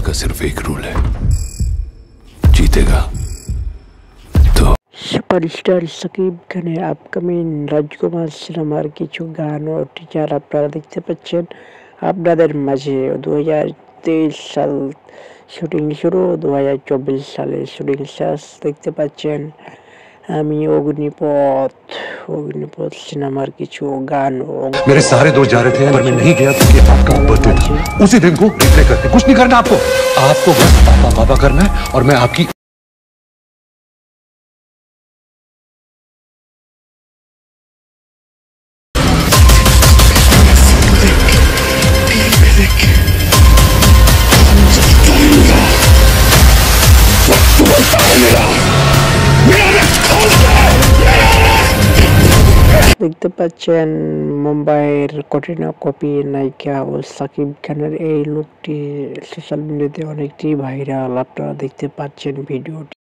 का सिर्फ एक रूल है, जीतेगा तो। সুপারস্টার সাকিব খানের আপকামিং রাজকুমার সিনেমার কিছু গান ও টিজার আপনারা দেখতে পাচ্ছেন আপনাদের মাঝে। 2023 সাল শুটিং শুরু, 2024 সালে শুটিং শেষ দেখতে পাচ্ছেন। আমি অগ্নিপথ সিনেমার কিছু গান ও मेरे सारे दोस्त जा रहे थे पर मैं नहीं गया क्योंकि आपका बर्थडे था। उसी दिन को रिप्ले करते, कुछ नहीं करना आपको, आपको बस पापा पापा करना है और मैं आपकी দেখতে পাচ্ছেন মুম্বাইয়ের কটরিনা কাইফের নায়িকা ও সাকিব খানের এই লুকটি সোশ্যাল মিডিয়াতে অনেকটি ভাইরাল। আপনারা দেখতে পাচ্ছেন ভিডিওটি।